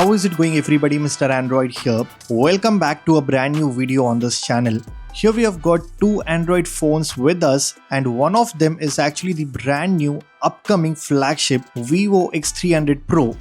How is it going everybody? Mr. Android here. Welcome back to a brand new video on this channel. Here we have got two Android phones with us and one of them is actually the brand new upcoming flagship Vivo X300 Pro.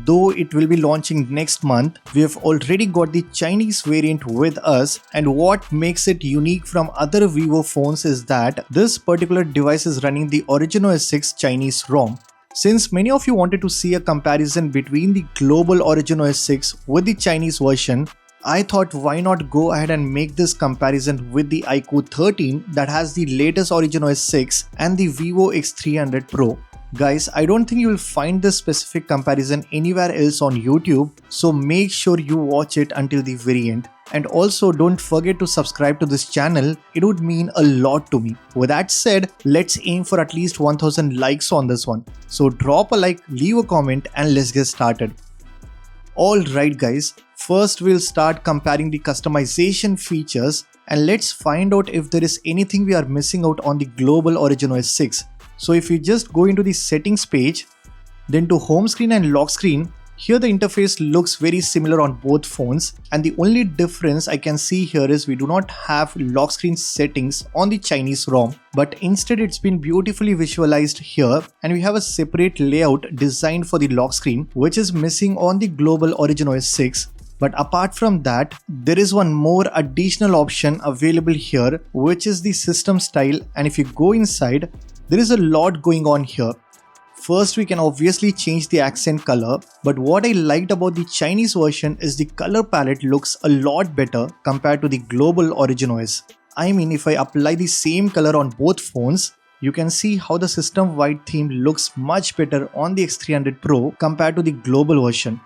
Though it will be launching next month, we have already got the Chinese variant with us, and what makes it unique from other Vivo phones is that this particular device is running the OriginOS 6 Chinese ROM. Since many of you wanted to see a comparison between the global OriginOS 6 with the Chinese version, I thought why not go ahead and make this comparison with the iQOO 13 that has the latest OriginOS 6 and the Vivo X300 Pro. Guys, I don't think you will find this specific comparison anywhere else on YouTube, so make sure you watch it until the very end. And also don't forget to subscribe to this channel, it would mean a lot to me. With that said, let's aim for at least 1000 likes on this one. So drop a like, leave a comment and let's get started. Alright guys, first we'll start comparing the customization features and let's find out if there is anything we are missing out on the global OriginOS 6. So if you just go into the settings page, then to home screen and lock screen, here the interface looks very similar on both phones, and the only difference I can see here is we do not have lock screen settings on the Chinese ROM, but instead it's been beautifully visualized here and we have a separate layout designed for the lock screen which is missing on the global OriginOS 6. But apart from that, there is one more additional option available here, which is the system style, and if you go inside, there is a lot going on here. First, we can obviously change the accent color, but what I liked about the Chinese version is the color palette looks a lot better compared to the global OriginOS. I mean, if I apply the same color on both phones, you can see how the system-wide theme looks much better on the X300 Pro compared to the global version.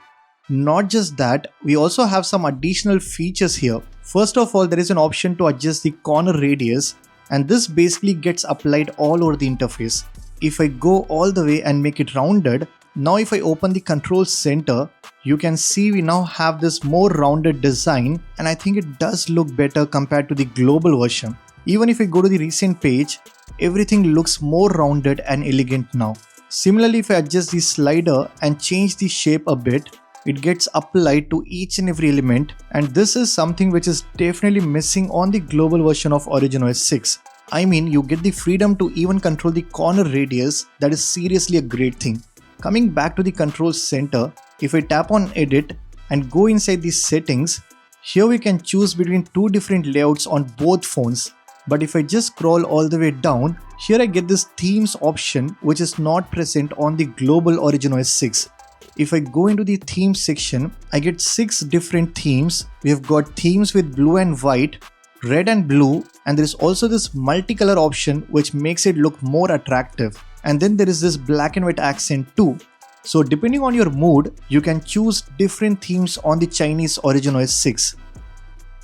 Not just that, we also have some additional features here. First of all, there is an option to adjust the corner radius, and this basically gets applied all over the interface. If I go all the way and make it rounded, now if I open the control center, you can see we now have this more rounded design, and I think it does look better compared to the global version. Even if I go to the recent page, everything looks more rounded and elegant now. Similarly, if I adjust the slider and change the shape a bit, it gets applied to each and every element, and this is something which is definitely missing on the global version of OriginOS 6. I mean, you get the freedom to even control the corner radius. That is seriously a great thing. Coming back to the control center, if I tap on edit and go inside the settings, here we can choose between two different layouts on both phones. But if I just scroll all the way down, here I get this themes option which is not present on the global OriginOS 6. If I go into the theme section, I get 6 different themes. We have got themes with blue and white, red and blue, and there is also this multicolor option which makes it look more attractive. And then there is this black and white accent too. So depending on your mood, you can choose different themes on the Chinese OriginOS 6.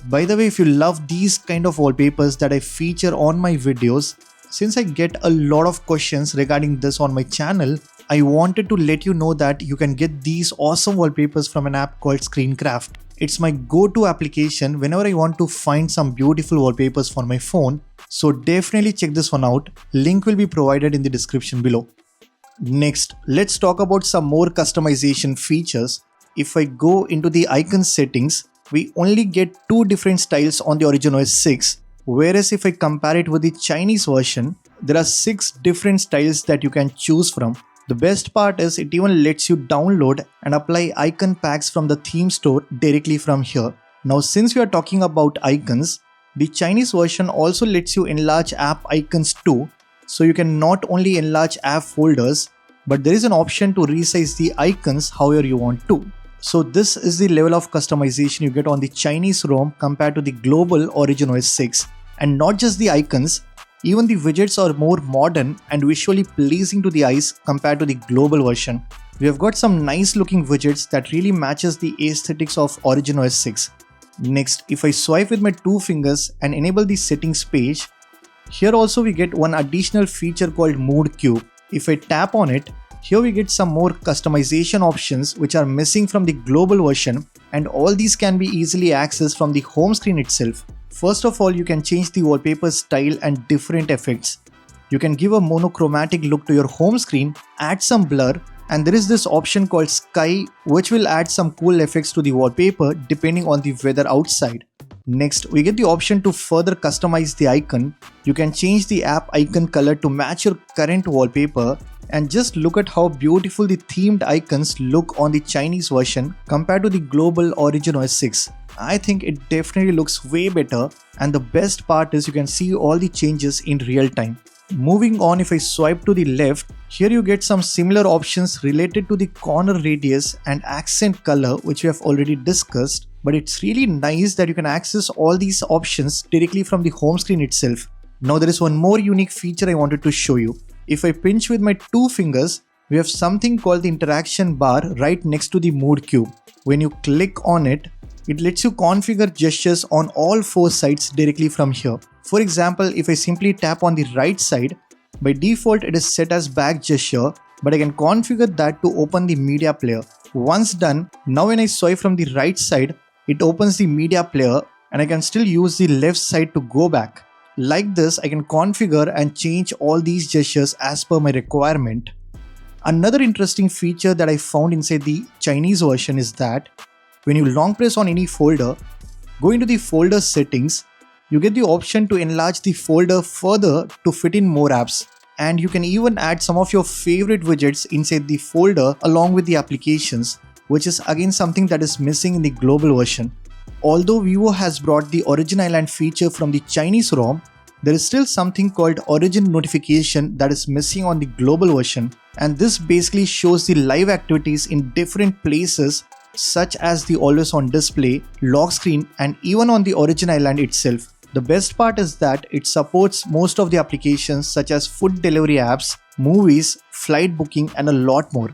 By the way, if you love these kind of wallpapers that I feature on my videos, since I get a lot of questions regarding this on my channel, I wanted to let you know that you can get these awesome wallpapers from an app called Screencraft. It's my go-to application whenever I want to find some beautiful wallpapers for my phone. So definitely check this one out. Link will be provided in the description below. Next, let's talk about some more customization features. If I go into the icon settings, we only get 2 different styles on the OriginOS 6. Whereas if I compare it with the Chinese version, there are 6 different styles that you can choose from. The best part is it even lets you download and apply icon packs from the theme store directly from here. Now since we are talking about icons, the Chinese version also lets you enlarge app icons too. So you can not only enlarge app folders, but there is an option to resize the icons however you want to. So this is the level of customization you get on the Chinese ROM compared to the global OriginOS 6. And not just the icons, even the widgets are more modern and visually pleasing to the eyes compared to the global version. We have got some nice looking widgets that really matches the aesthetics of OriginOS 6. Next, if I swipe with my 2 fingers and enable the settings page, here also we get one additional feature called Mood Cube. If I tap on it, here we get some more customization options which are missing from the global version, and all these can be easily accessed from the home screen itself. First of all, you can change the wallpaper style and different effects. You can give a monochromatic look to your home screen, add some blur, And there is this option called Sky, which will add some cool effects to the wallpaper depending on the weather outside. Next, we get the option to further customize the icon. You can change the app icon color to match your current wallpaper, and just look at how beautiful the themed icons look on the Chinese version compared to the global OriginOS 6. I think it definitely looks way better, and the best part is you can see all the changes in real time. Moving on, if I swipe to the left, here you get some similar options related to the corner radius and accent color, which we have already discussed. But it's really nice that you can access all these options directly from the home screen itself. Now there is one more unique feature I wanted to show you. If I pinch with my 2 fingers, we have something called the interaction bar right next to the mood cube. When you click on it, it lets you configure gestures on all 4 sides directly from here. For example, if I simply tap on the right side, by default it is set as back gesture, but I can configure that to open the media player. Once done, now when I swipe from the right side, it opens the media player and I can still use the left side to go back. Like this, I can configure and change all these gestures as per my requirement. Another interesting feature that I found inside the Chinese version is that when you long press on any folder, go into the folder settings, you get the option to enlarge the folder further to fit in more apps. And you can even add some of your favorite widgets inside the folder along with the applications, which is again something that is missing in the global version. Although Vivo has brought the Origin Island feature from the Chinese ROM, there is still something called Origin notification that is missing on the global version, and this basically shows the live activities in different places such as the always on display, lock screen, and even on the Origin Island itself. The best part is that it supports most of the applications such as food delivery apps, movies, flight booking, and a lot more.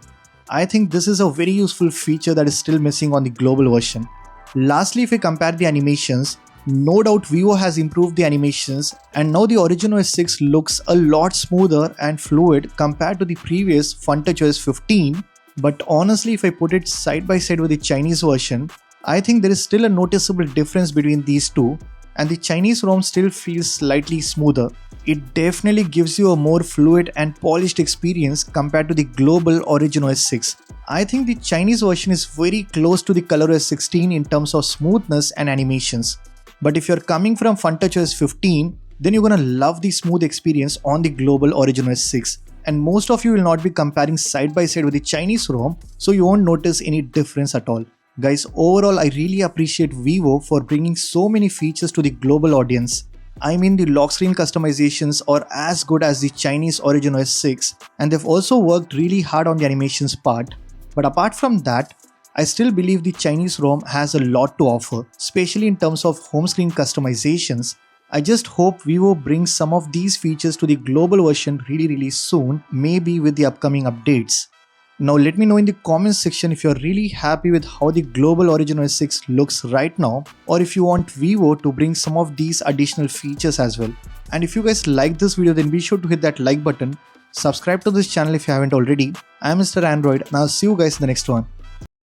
I think this is a very useful feature that is still missing on the global version. Lastly, if we compare the animations, no doubt Vivo has improved the animations, and now the OriginOS 6 looks a lot smoother and fluid compared to the previous FunTouchOS 15. But honestly, if I put it side by side with the Chinese version, I think there is still a noticeable difference between these two, and the Chinese ROM still feels slightly smoother. It definitely gives you a more fluid and polished experience compared to the global OriginOS 6. I think the Chinese version is very close to the ColorOS 16 in terms of smoothness and animations. But if you're coming from FunTouchOS 15, then you're gonna love the smooth experience on the global OriginOS 6. And most of you will not be comparing side by side with the Chinese ROM, so you won't notice any difference at all. Guys, overall I really appreciate Vivo for bringing so many features to the global audience. I mean, the lock screen customizations are as good as the Chinese OriginOS 6, and they've also worked really hard on the animations part. But apart from that, I still believe the Chinese ROM has a lot to offer, especially in terms of home screen customizations. I just hope Vivo brings some of these features to the global version really soon, maybe with the upcoming updates. Now let me know in the comments section if you're really happy with how the global OriginOS 6 looks right now, or if you want Vivo to bring some of these additional features as well. And if you guys like this video, then be sure to hit that like button, subscribe to this channel if you haven't already. I'm Mr. Android, and I'll see you guys in the next one.